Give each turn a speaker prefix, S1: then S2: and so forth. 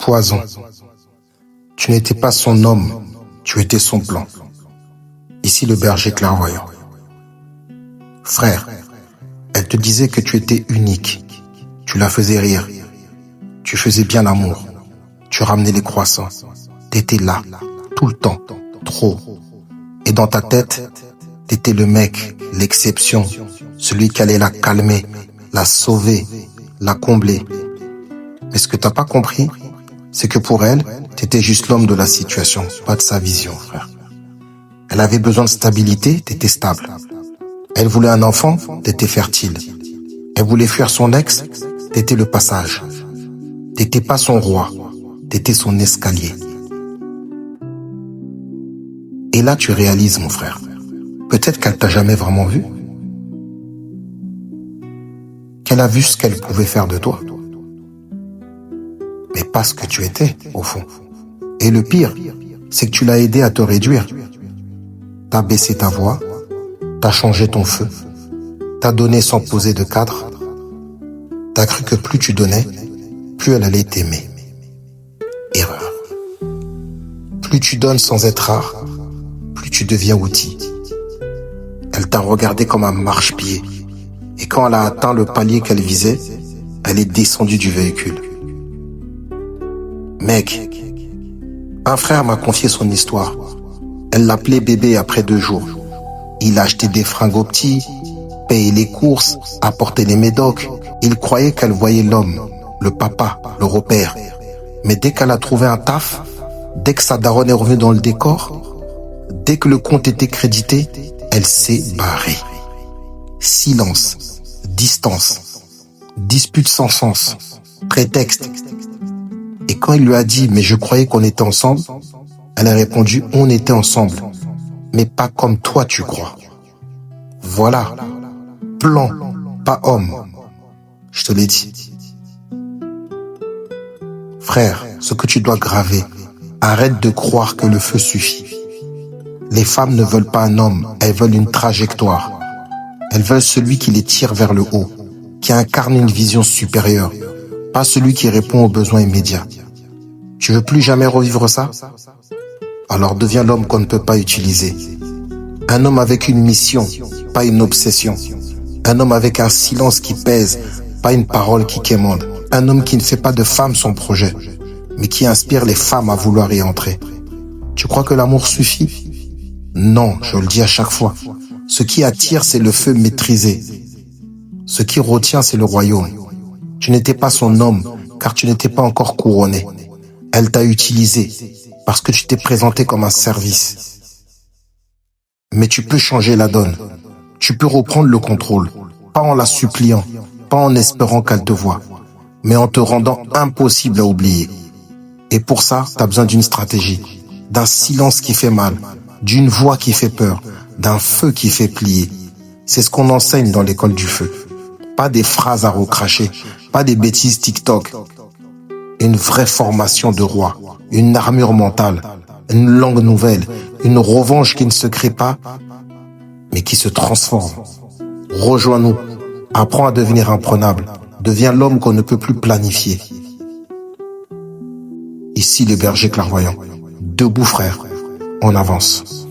S1: Poison. Tu n'étais pas son homme, tu étais son plan. Ici le berger clairvoyant. Frère, elle te disait que tu étais unique. Tu la faisais rire. Tu faisais bien l'amour. Tu ramenais les croissants. T'étais là, tout le temps, trop. Et dans ta tête, t'étais le mec, l'exception, celui qui allait la calmer, la sauver, la combler. Mais ce que t'as pas compris, c'est que pour elle, t'étais juste l'homme de la situation, pas de sa vision, frère. Elle avait besoin de stabilité, t'étais stable. Elle voulait un enfant, t'étais fertile. Elle voulait fuir son ex, t'étais le passage. T'étais pas son roi, t'étais son escalier. Et là, tu réalises, mon frère, peut-être qu'elle t'a jamais vraiment vu. Qu'elle a vu ce qu'elle pouvait faire de toi. Mais pas ce que tu étais, au fond. Et le pire, c'est que tu l'as aidé à te réduire. T'as baissé ta voix, t'as changé ton feu, t'as donné sans poser de cadre. T'as cru que plus tu donnais, plus elle allait t'aimer. Erreur. Plus tu donnes sans être rare, plus tu deviens outil. Elle t'a regardé comme un marchepied. Et quand elle a atteint le palier qu'elle visait, elle est descendue du véhicule. Mec, un frère m'a confié son histoire. Elle l'appelait bébé après 2 jours. Il achetait des fringues aux petits, payait les courses, apportait les médocs. Il croyait qu'elle voyait l'homme, le papa, le repère. Mais dès qu'elle a trouvé un taf, dès que sa daronne est revenue dans le décor, dès que le compte était crédité, elle s'est barrée. Silence, distance, dispute sans sens, prétexte. Et quand il lui a dit « mais je croyais qu'on était ensemble », elle a répondu « on était ensemble, mais pas comme toi tu crois ». Voilà, plan, pas homme. Je te l'ai dit. Frère, ce que tu dois graver, arrête de croire que le feu suffit. Les femmes ne veulent pas un homme, elles veulent une trajectoire. Elles veulent celui qui les tire vers le haut, qui incarne une vision supérieure, pas celui qui répond aux besoins immédiats. Tu veux plus jamais revivre ça? Alors deviens l'homme qu'on ne peut pas utiliser. Un homme avec une mission, pas une obsession. Un homme avec un silence qui pèse, pas une parole qui quémande. Un homme qui ne fait pas de femme son projet, mais qui inspire les femmes à vouloir y entrer. Tu crois que l'amour suffit? Non, je le dis à chaque fois. Ce qui attire, c'est le feu maîtrisé. Ce qui retient, c'est le royaume. Tu n'étais pas son homme, car tu n'étais pas encore couronné. Elle t'a utilisé, parce que tu t'es présenté comme un service. Mais tu peux changer la donne. Tu peux reprendre le contrôle, pas en la suppliant, pas en espérant qu'elle te voie, mais en te rendant impossible à oublier. Et pour ça, t'as besoin d'une stratégie, d'un silence qui fait mal, d'une voix qui fait peur, d'un feu qui fait plier. C'est ce qu'on enseigne dans l'école du feu. Pas des phrases à recracher, pas des bêtises TikTok. Une vraie formation de roi, une armure mentale, une langue nouvelle, une revanche qui ne se crée pas, mais qui se transforme. Rejoins-nous, apprends à devenir imprenable, deviens l'homme qu'on ne peut plus planifier. Ici le berger clairvoyant. Debout frère, on avance.